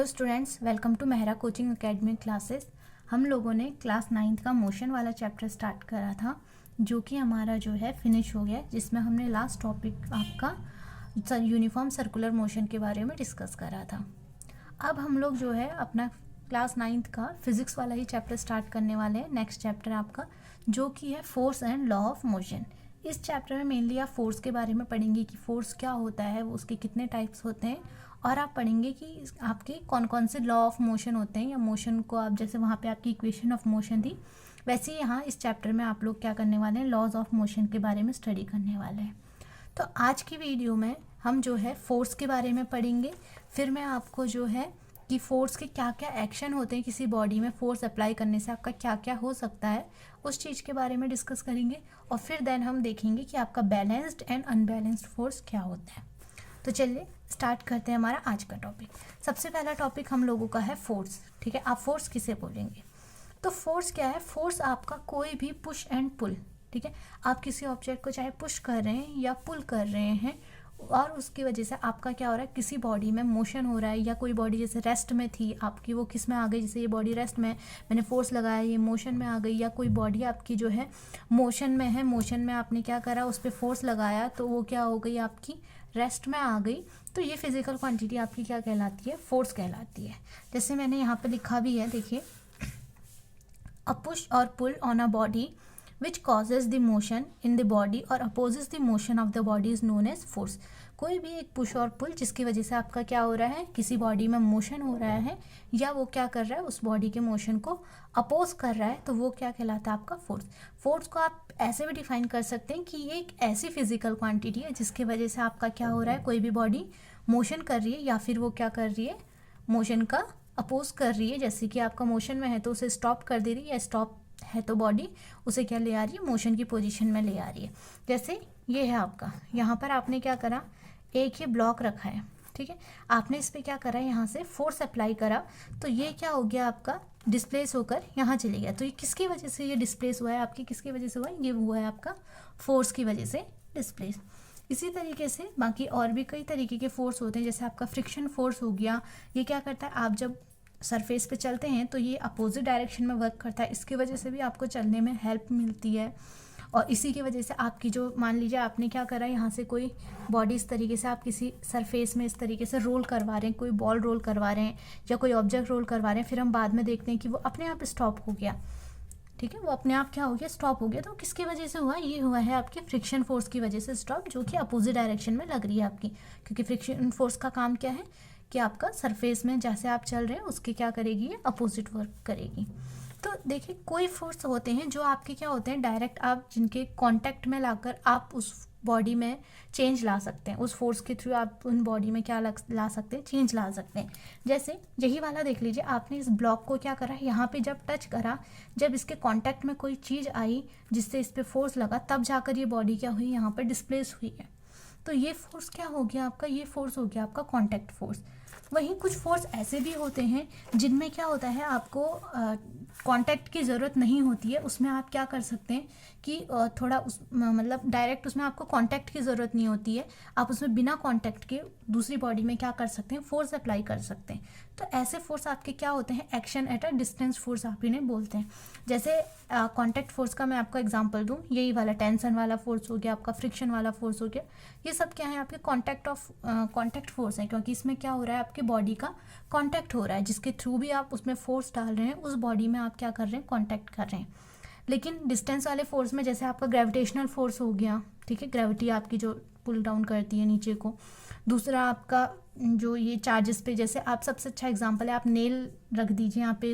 Hello students, welcome to Mehra coaching academy classes. हम लोगों ने क्लास 9th का मोशन वाला चैप्टर स्टार्ट करा था, जो कि हमारा जो है फिनिश हो गया, जिसमें हमने लास्ट टॉपिक आपका यूनिफॉर्म सर्कुलर मोशन के बारे में डिस्कस करा था। अब हम लोग जो है अपना क्लास 9th का फिजिक्स वाला ही चैप्टर स्टार्ट करने वाले हैं। नेक्स्ट चैप्टर आपका जो कि है force and law of motion. इस चैप्टर में मेनली आप फोर्स के बारे में पढ़ेंगे कि फोर्स क्या होता है, वो उसके कितने टाइप्स होते हैं, और आप पढ़ेंगे कि आपके कौन कौन से लॉ ऑफ मोशन होते हैं, या मोशन को आप जैसे वहाँ पे आपकी इक्वेशन ऑफ मोशन थी, वैसे ही यहाँ इस चैप्टर में आप लोग क्या करने वाले हैं, लॉज ऑफ मोशन के बारे में स्टडी करने वाले हैं। तो आज की वीडियो में हम जो है फोर्स के बारे में पढ़ेंगे। फिर मैं आपको जो है कि फोर्स के क्या क्या एक्शन होते हैं, किसी बॉडी में फोर्स अप्लाई करने से आपका क्या क्या हो सकता है, उस चीज़ के बारे में डिस्कस करेंगे। और फिर देन हम देखेंगे कि आपका बैलेंस्ड एंड अनबैलेंस्ड फोर्स क्या होता है। तो चलिए स्टार्ट करते हैं हमारा आज का टॉपिक। सबसे पहला टॉपिक हम लोगों का है फोर्स। ठीक है, आप फोर्स किसे बोलेंगे? तो फोर्स क्या है? फोर्स आपका कोई भी पुश एंड पुल। ठीक है, आप किसी ऑब्जेक्ट को चाहे पुश कर रहे हैं या पुल कर रहे हैं, और उसकी वजह से आपका क्या हो रहा है, किसी बॉडी में मोशन हो रहा है, या कोई बॉडी जैसे रेस्ट में थी आपकी, वो किस में आ गई, जैसे ये बॉडी रेस्ट में, मैंने फोर्स लगाया, ये मोशन में आ गई, या कोई बॉडी आपकी जो है मोशन में है, मोशन में आपने क्या करा, उस पर फोर्स लगाया, तो वो क्या हो गई, आपकी रेस्ट में आ गई। तो ये फिजिकल क्वांटिटी आपकी क्या कहलाती है? फोर्स कहलाती है। जैसे मैंने यहाँ पे लिखा भी है, देखिए, अ पुश और pull on a body which causes the motion in the body or opposes the motion of the body is known as force। कोई भी एक पुश और पुल जिसकी वजह से आपका क्या हो रहा है, किसी बॉडी में मोशन हो रहा है, या वो क्या कर रहा है, उस बॉडी के मोशन को अपोज कर रहा है, तो वो क्या कहलाता है, आपका फोर्स। फोर्स को आप ऐसे भी डिफाइन कर सकते हैं कि ये एक ऐसी फिजिकल क्वांटिटी है जिसकी वजह से आपका क्या हो रहा है, कोई भी बॉडी मोशन कर रही है, या फिर वो क्या कर रही है, मोशन का अपोज कर रही है। जैसे कि आपका मोशन में है तो उसे स्टॉप कर दे रही है, या स्टॉप है तो बॉडी उसे क्या ले आ रही है, मोशन की पोजीशन में ले आ रही है। जैसे ये है आपका, यहाँ पर आपने क्या करा, एक ही ब्लॉक रखा है, ठीक है, आपने इस पर क्या करा, यहाँ से फोर्स अप्लाई करा, तो ये क्या हो गया, आपका डिस्प्लेस होकर यहाँ चले गया। तो ये किसकी वजह से ये डिस्प्लेस हुआ है, आपकी किसकी वजह से हुआ है, ये हुआ है आपका फोर्स की वजह से डिस्प्लेस। इसी तरीके से बाकी और भी कई तरीके के फोर्स होते हैं, जैसे आपका फ्रिक्शन फोर्स हो गया। ये क्या करता है, आप जब सरफेस पे चलते हैं तो ये अपोजिट डायरेक्शन में वर्क करता है, इसकी वजह से भी आपको चलने में हेल्प मिलती है। और इसी की वजह से आपकी जो, मान लीजिए आपने क्या करा, यहाँ से कोई बॉडी इस तरीके से आप किसी सरफेस में इस तरीके से रोल करवा रहे हैं, कोई बॉल रोल करवा रहे हैं, या कोई ऑब्जेक्ट रोल करवा रहे हैं, फिर हम बाद में देखते हैं कि वो अपने आप स्टॉप हो गया। ठीक है, वो अपने आप क्या हो गया, स्टॉप हो गया। तो किसकी वजह से हुआ, ये हुआ है आपके फ्रिक्शन फोर्स की वजह से स्टॉप, जो कि अपोजिट डायरेक्शन में लग रही है आपकी। क्योंकि फ्रिक्शन फोर्स का काम क्या है कि आपका सरफेस में जैसे आप चल रहे हैं उसके क्या करेगी, ये अपोजिट वर्क करेगी। तो देखिए, कोई फोर्स होते हैं जो आपके क्या होते हैं, डायरेक्ट आप जिनके कांटेक्ट में लाकर आप उस बॉडी में चेंज ला सकते हैं, उस फोर्स के थ्रू आप उन बॉडी में क्या ला सकते हैं, चेंज ला सकते हैं। जैसे यही वाला देख लीजिए, आपने इस ब्लॉक को क्या करा, यहाँ पे जब टच करा, जब इसके कांटेक्ट में कोई चीज़ आई जिससे इस पर फोर्स लगा, तब जाकर ये बॉडी क्या हुई, यहाँ पर डिस्प्लेस हुई है। तो ये फोर्स क्या हो गया आपका, ये फोर्स हो गया आपका कांटेक्ट फोर्स। वहीं कुछ फोर्स ऐसे भी होते हैं जिनमें क्या होता है, आपको कांटेक्ट की ज़रूरत नहीं होती है, उसमें आप क्या कर सकते हैं कि थोड़ा उस मतलब डायरेक्ट उसमें आपको कांटेक्ट की ज़रूरत नहीं होती है, आप उसमें बिना कांटेक्ट के दूसरी बॉडी में क्या कर सकते हैं, फोर्स अप्लाई कर सकते हैं। तो ऐसे फोर्स आपके क्या होते हैं, action at a distance force आप इन्हें बोलते हैं। जैसे कांटेक्ट फोर्स का मैं आपको एग्जांपल दूं, यही वाला टेंशन वाला फोर्स हो गया, आपका फ्रिक्शन वाला फोर्स हो गया, ये सब क्या है, आपके कांटेक्ट फोर्स है, क्योंकि इसमें क्या हो रहा है, आपके बॉडी का कांटेक्ट हो रहा है, जिसके थ्रू भी आप उसमें फोर्स डाल रहे हैं, उस बॉडी में आप क्या कर रहे हैं, कांटेक्ट कर रहे हैं। लेकिन डिस्टेंस वाले फोर्स में जैसे आपका ग्रेविटेशनल फोर्स हो गया, ठीक है, ग्रेविटी आपकी जो पुल डाउन करती है नीचे को। दूसरा आपका जो ये चार्जेस पे, जैसे आप सबसे अच्छा एग्जांपल है, आप नेल रख दीजिए यहाँ पे,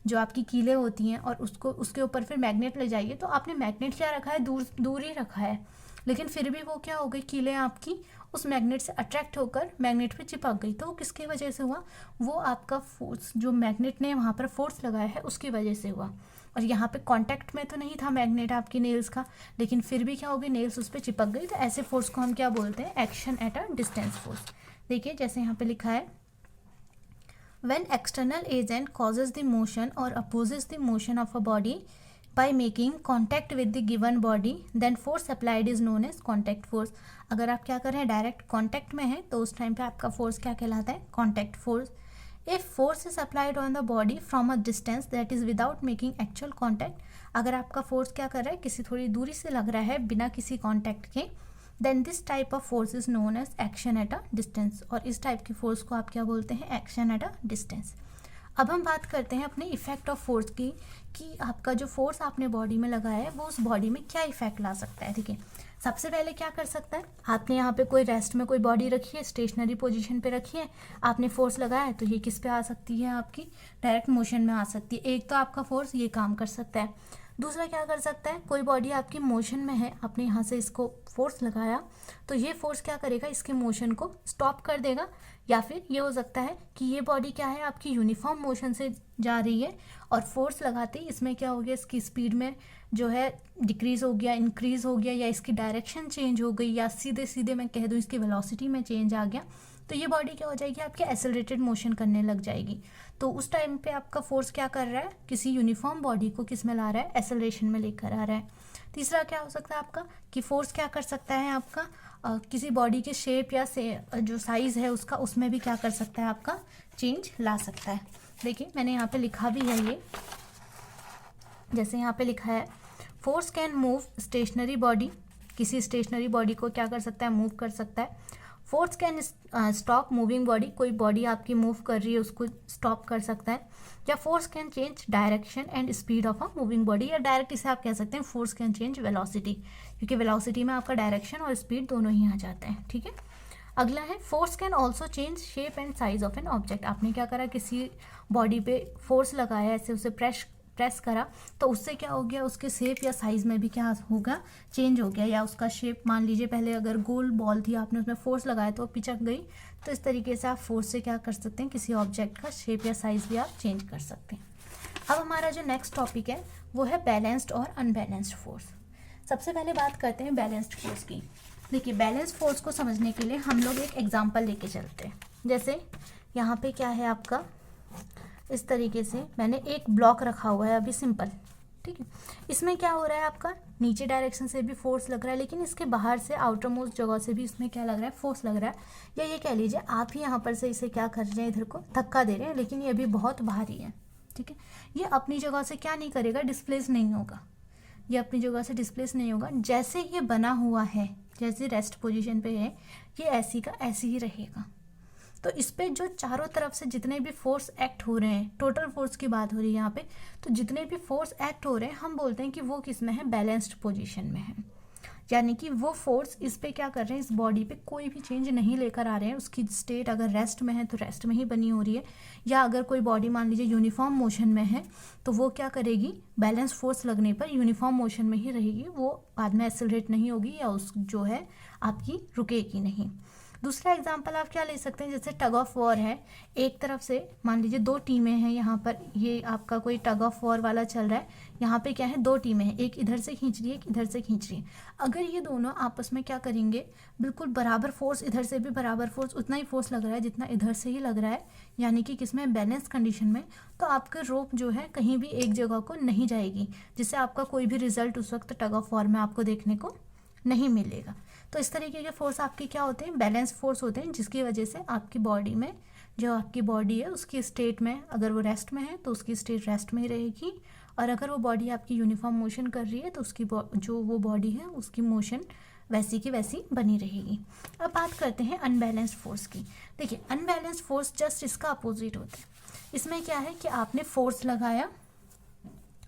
जो आपकी कीलें होती हैं, और उसको उसके ऊपर फिर मैग्नेट ले जाइए, तो आपने मैग्नेट क्या रखा है, दूर दूर ही रखा है, लेकिन फिर भी वो क्या हो गई, कीलें आपकी उस मैग्नेट से अट्रैक्ट होकर मैग्नेट पे चिपक गई। तो वो किसकी वजह से हुआ, वो आपका फोर्स, जो मैग्नेट ने वहाँ पर फोर्स लगाया है उसकी वजह से हुआ। और यहाँ पे कांटेक्ट में तो नहीं था मैग्नेट आपकी नेल्स का, लेकिन फिर भी क्या हो गई, नेल्स उस पर चिपक गई। तो ऐसे फोर्स को हम क्या बोलते हैं, action at a distance force. देखिए जैसे यहाँ पे लिखा है, when external agent causes the motion or opposes the motion of a body by making contact with the given body, then force applied is known as contact force। अगर आप क्या कर रहे हैं, डायरेक्ट कांटेक्ट में है, तो उस टाइम पे आपका फोर्स क्या कहलाता है, contact force. If force is applied on the body from a distance that is without making actual contact, अगर आपका फोर्स क्या कर रहा है, किसी थोड़ी दूरी से लग रहा है बिना किसी कॉन्टैक्ट के, then this type of force is known as action at a distance, और इस टाइप की फोर्स को आप क्या बोलते हैं, एक्शन एट अ डिस्टेंस। अब हम बात करते हैं अपने इफेक्ट ऑफ फोर्स की, कि आपका जो फोर्स आपने बॉडी में लगाया है वो उस बॉडी में क्या इफेक्ट ला सकता है। ठीक है, सबसे पहले क्या कर सकता है, आपने यहाँ पे कोई रेस्ट में कोई बॉडी रखी है, स्टेशनरी पोजीशन पे रखी है, आपने फोर्स लगाया है, तो ये किस पे आ सकती है, आपकी डायरेक्ट मोशन में आ सकती है। एक तो आपका फोर्स ये काम कर सकता है। दूसरा क्या कर सकता है, कोई बॉडी आपकी मोशन में है, आपने यहाँ से इसको फोर्स लगाया, तो ये फोर्स क्या करेगा, इसके मोशन को स्टॉप कर देगा। या फिर ये हो सकता है कि ये बॉडी क्या है, आपकी यूनिफॉर्म मोशन से जा रही है, और फोर्स लगाते ही इसमें क्या हो गया, इसकी स्पीड में जो है डिक्रीज हो गया, इंक्रीज हो गया, या इसकी डायरेक्शन चेंज हो गई, या सीधे सीधे मैं कह दूँ इसकी वेलोसिटी में चेंज आ गया, तो ये बॉडी क्या हो जाएगी, आपकी एक्सेलरेटेड मोशन करने लग जाएगी। तो उस टाइम पे आपका फोर्स क्या कर रहा है, किसी यूनिफॉर्म बॉडी को किस में ला रहा है, एक्सेलरेशन में लेकर आ रहा है। तीसरा क्या हो सकता है आपका, कि फोर्स क्या कर सकता है आपका, किसी बॉडी के शेप या जो साइज़ है उसका, उसमें भी क्या कर सकता है, आपका चेंज ला सकता है। देखिए मैंने यहाँ पे लिखा भी है ये, जैसे यहाँ पे लिखा है, force can move stationary body, किसी स्टेशनरी बॉडी को क्या कर सकता है, मूव कर सकता है। Force can stop moving body, कोई बॉडी आपकी मूव कर रही है उसको स्टॉप कर सकता है। या force can change direction and speed of a moving body, या डायरेक्ट इसे आप कह सकते हैं फोर्स कैन चेंज वेलोसिटी, क्योंकि वेलोसिटी में आपका डायरेक्शन और स्पीड दोनों ही आ जाते हैं। ठीक है, अगला है force can also change shape and size of an object, आपने क्या करा, किसी बॉडी पे फोर्स लगाया, ऐसे उसे प्रेस करा, तो उससे क्या हो गया, उसके शेप या साइज में भी क्या होगा, चेंज हो गया। या उसका शेप, मान लीजिए पहले अगर गोल बॉल थी, आपने उसमें फोर्स लगाया तो वो पिचक गई, तो इस तरीके से आप फोर्स से क्या कर सकते हैं, किसी ऑब्जेक्ट का शेप या साइज भी आप चेंज कर सकते हैं। अब हमारा जो नेक्स्ट टॉपिक है वो है बैलेंस्ड और अनबैलेंस्ड फोर्स। सबसे पहले बात करते हैं बैलेंस्ड फोर्स की। देखिए बैलेंस्ड फोर्स को समझने के लिए हम लोग एक एग्जाम्पल लेके चलते हैं। जैसे यहाँ पे क्या है आपका, इस तरीके से मैंने एक ब्लॉक रखा हुआ है अभी सिंपल, ठीक है। इसमें क्या हो रहा है, आपका नीचे डायरेक्शन से भी फोर्स लग रहा है, लेकिन इसके बाहर से आउटर मोस्ट जगह से भी इसमें क्या लग रहा है, फोर्स लग रहा है। या ये कह लीजिए आप ही यहाँ पर से इसे क्या कर रहे हैं, इधर को धक्का दे रहे हैं, लेकिन ये भी बहुत भारी है, ठीक है। ये अपनी जगह से क्या नहीं करेगा, डिस्प्लेस नहीं होगा, ये अपनी जगह से डिस्प्लेस नहीं होगा। जैसे ये बना हुआ है, जैसे रेस्ट पोजीशन पे है, ये ऐसी का ऐसे ही रहेगा। तो इस पे जो चारों तरफ से जितने भी फोर्स एक्ट हो रहे हैं, टोटल फोर्स की बात हो रही है यहाँ पे, तो जितने भी फोर्स एक्ट हो रहे हैं हम बोलते हैं कि वो किस में है, बैलेंस्ड पोजीशन में है। यानी कि वो फोर्स इस पे क्या कर रहे हैं, इस बॉडी पे कोई भी चेंज नहीं लेकर आ रहे हैं। उसकी स्टेट अगर रेस्ट में है तो रेस्ट में ही बनी हो रही है, या अगर कोई बॉडी मान लीजिए यूनिफॉर्म मोशन में है तो वो क्या करेगी, बैलेंस फोर्स लगने पर यूनिफॉर्म मोशन में ही रहेगी, वो बाद में एक्सेलरेट नहीं होगी या उस जो है आपकी रुकेगी नहीं। दूसरा एग्जांपल आप क्या ले सकते हैं, जैसे टग ऑफ वॉर है, एक तरफ से मान लीजिए दो टीमें हैं, यहाँ पर ये आपका कोई टग ऑफ वॉर वाला चल रहा है। यहाँ पे क्या है, दो टीमें हैं, एक इधर से खींच रही है, एक इधर से खींच रही है। अगर ये दोनों आपस में क्या करेंगे, बिल्कुल बराबर फोर्स, इधर से भी बराबर फोर्स, उतना ही फोर्स लग रहा है जितना इधर से ही लग रहा है, यानी कि किसमें, बैलेंस कंडीशन में, तो आपका रोप जो है कहीं भी एक जगह को नहीं जाएगी, जिससे आपका कोई भी रिजल्ट उस वक्त टग ऑफ वॉर में आपको देखने को नहीं मिलेगा। तो इस तरीके के फोर्स आपके क्या होते हैं, बैलेंस फोर्स होते हैं, जिसकी वजह से आपकी बॉडी में, जो आपकी बॉडी है उसकी स्टेट में, अगर वो रेस्ट में है तो उसकी स्टेट रेस्ट में ही रहेगी, और अगर वो बॉडी आपकी यूनिफॉर्म मोशन कर रही है तो उसकी जो वो बॉडी है उसकी मोशन वैसी की वैसी बनी रहेगी। अब बात करते हैं अनबैलेंस्ड फोर्स की। देखिए अनबैलेंस्ड फोर्स जस्ट इसका अपोजिट होता है। इसमें क्या है कि आपने फोर्स लगाया,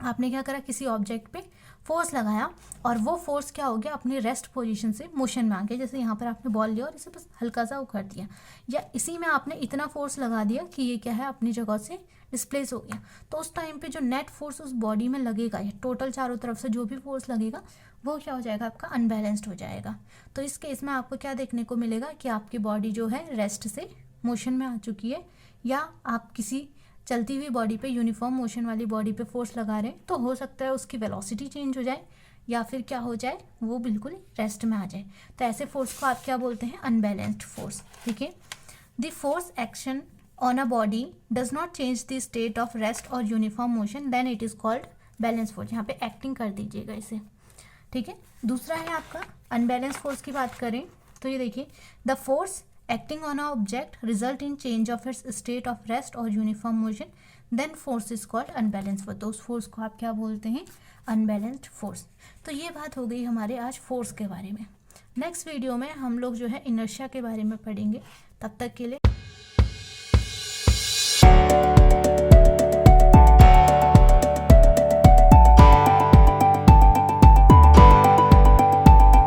आपने क्या करा, किसी ऑब्जेक्ट पे फोर्स लगाया, और वो फोर्स क्या हो गया, अपनी रेस्ट पोजीशन से मोशन में आ गया। जैसे यहाँ पर आपने बॉल लिया और इसे बस हल्का सा उखाड़ दिया, या इसी में आपने इतना फोर्स लगा दिया कि ये क्या है, अपनी जगह से डिस्प्लेस हो गया। तो उस टाइम पे जो नेट फोर्स उस बॉडी में लगेगा, या टोटल चारों तरफ से जो भी फोर्स लगेगा, वो क्या हो जाएगा, आपका अनबैलेंस्ड हो जाएगा। तो इस केस में आपको क्या देखने को मिलेगा कि आपकी बॉडी जो है रेस्ट से मोशन में आ चुकी है, या आप किसी चलती हुई बॉडी पे, यूनिफॉर्म मोशन वाली बॉडी पे फोर्स लगा रहे हैं, तो हो सकता है उसकी वेलोसिटी चेंज हो जाए, या फिर क्या हो जाए, वो बिल्कुल रेस्ट में आ जाए। तो ऐसे फोर्स को आप क्या बोलते हैं, अनबैलेंस्ड फोर्स। ठीक है, the force action on a body does not change the state of rest और uniform motion, then it is called balance force. यहाँ पे एक्टिंग कर दीजिएगा इसे, ठीक है। दूसरा है आपका अनबैलेंस फोर्स की बात करें तो ये देखिए, the force acting on a object result in change of its state of rest और uniform motion, then force is called unbalance force. तो उस फोर्स को आप क्या बोलते हैं? Unbalanced force. तो ये बात हो गई हमारे आज फोर्स के बारे में। नेक्स्ट वीडियो में हम लोग जो है इनर्शिया के बारे में पढ़ेंगे। तब तक के लिए